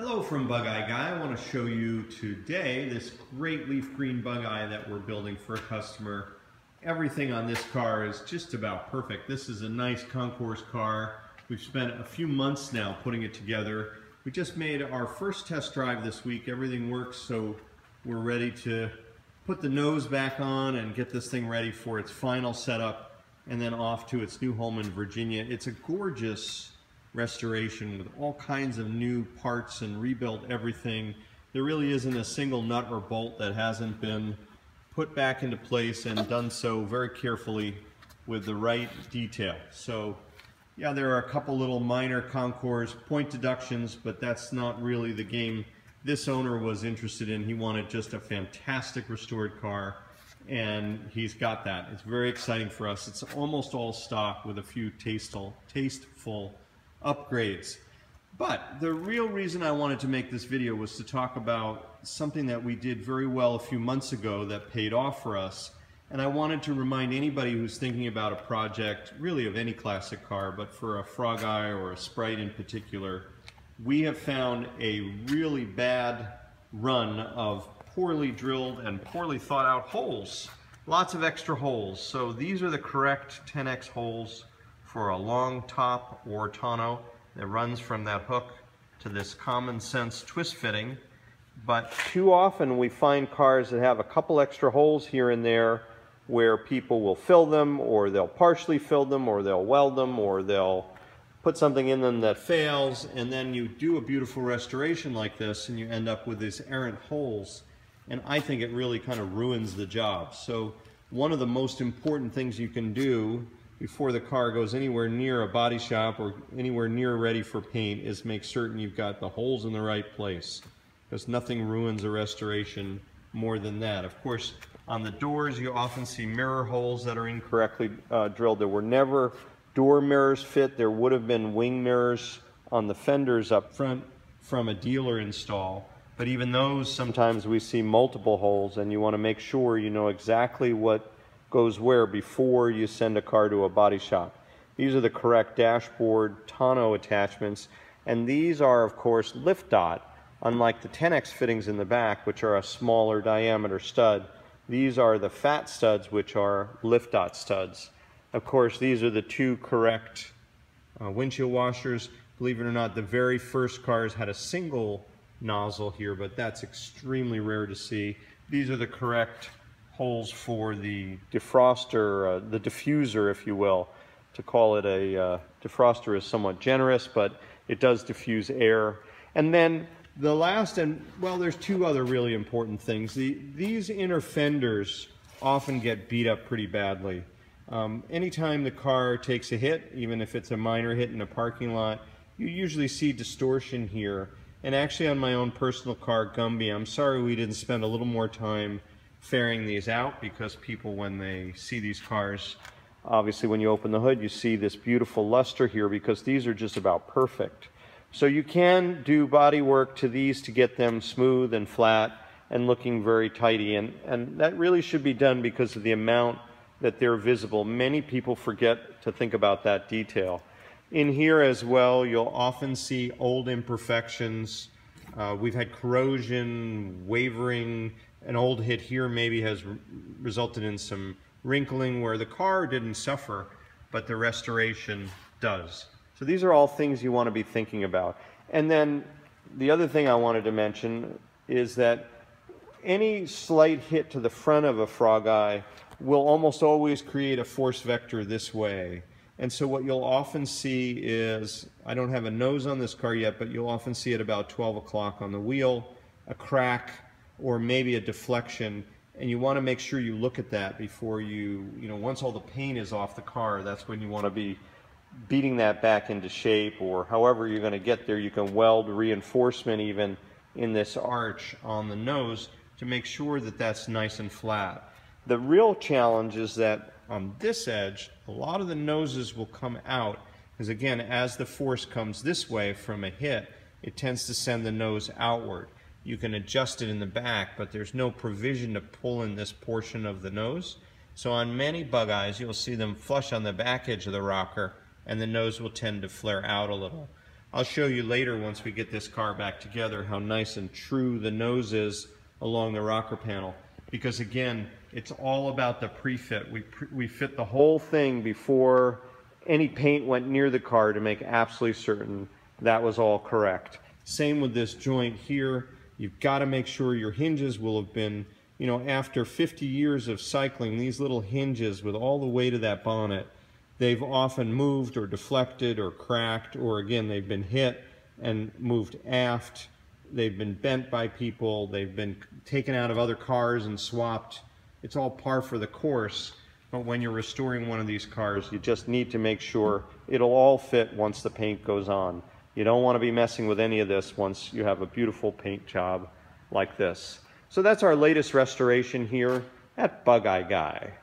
Hello from Bugeye Guy. I want to show you today this great leaf green Bugeye that we're building for a customer. Everything on this car is just about perfect. This is a nice concourse car. We've spent a few months now putting it together. We just made our first test drive this week. Everything works, so we're ready to put the nose back on and get this thing ready for its final setup and then off to its new home in Virginia. It's a gorgeous restoration with all kinds of new parts and rebuilt everything. There really isn't a single nut or bolt that hasn't been put back into place and done so very carefully with the right detail. So yeah, there are a couple little minor concours point deductions, but that's not really the game this owner was interested in. He wanted just a fantastic restored car, and he's got that. It's very exciting for us. It's almost all stock with a few tasteful upgrades. But the real reason I wanted to make this video was to talk about something that we did very well a few months ago that paid off for us. And I wanted to remind anybody who's thinking about a project, really of any classic car, but for a Frog Eye or a Sprite in particular, we have found a really bad run of poorly drilled and poorly thought out holes. Lots of extra holes. So these are the correct 10X holes for a long top or tonneau that runs from that hook to this common sense twist fitting. But too often we find cars that have a couple extra holes here and there where people will fill them, or they'll partially fill them, or they'll weld them, or they'll put something in them that fails, and then you do a beautiful restoration like this and you end up with these errant holes. And I think it really kind of ruins the job. So one of the most important things you can do before the car goes anywhere near a body shop or anywhere near ready for paint is make certain you've got the holes in the right place, because nothing ruins a restoration more than that. Of course, on the doors you often see mirror holes that are incorrectly drilled. There were never door mirrors fit. There would have been wing mirrors on the fenders up front from a dealer install, but even those sometimes we see multiple holes, and you want to make sure you know exactly what goes where before you send a car to a body shop. These are the correct dashboard tonneau attachments, and these are of course lift dot. Unlike the 10X fittings in the back, which are a smaller diameter stud, these are the fat studs, which are lift dot studs. Of course, these are the two correct windshield washers. Believe it or not, the very first cars had a single nozzle here, but that's extremely rare to see. These are the correct holes for the defroster, the diffuser, if you will. To call it a defroster is somewhat generous, but it does diffuse air. And then the last, and well, there's two other really important things. These inner fenders often get beat up pretty badly. Anytime the car takes a hit, even if it's a minor hit in a parking lot, you usually see distortion here. And actually on my own personal car, Gumby, I'm sorry we didn't spend a little more time fairing these out, because people, when they see these cars, obviously when you open the hood you see this beautiful luster here, because these are just about perfect. So you can do body work to these to get them smooth and flat and looking very tidy, and that really should be done because of the amount that they're visible. Many people forget to think about that detail. In here as well, you'll often see old imperfections. We've had corrosion, wavering. An old hit here maybe has resulted in some wrinkling where the car didn't suffer, but the restoration does. So these are all things you want to be thinking about. And then the other thing I wanted to mention is that any slight hit to the front of a Frog Eye will almost always create a force vector this way. And so what you'll often see is, I don't have a nose on this car yet, but you'll often see at about 12 o'clock on the wheel, a crack or maybe a deflection, and you want to make sure you look at that before once all the paint is off the car, that's when you want to be beating that back into shape, or however you're going to get there. You can weld reinforcement even in this arch on the nose to make sure that that's nice and flat. The real challenge is that on this edge, a lot of the noses will come out, because again, as the force comes this way from a hit, it tends to send the nose outward. You can adjust it in the back, but there's no provision to pull in this portion of the nose. So on many Bugeyes, you'll see them flush on the back edge of the rocker, and the nose will tend to flare out a little. I'll show you later once we get this car back together how nice and true the nose is along the rocker panel. Because again, it's all about the pre-fit. We fit the whole thing before any paint went near the car to make absolutely certain that was all correct. Same with this joint here. You've got to make sure your hinges will have been, you know, after 50 years of cycling, these little hinges with all the weight of that bonnet, they've often moved or deflected or cracked, or again, they've been hit and moved aft. They've been bent by people. They've been taken out of other cars and swapped. It's all par for the course. But when you're restoring one of these cars, you just need to make sure it'll all fit once the paint goes on. You don't want to be messing with any of this once you have a beautiful paint job like this. So that's our latest restoration here at Bugeye Guy.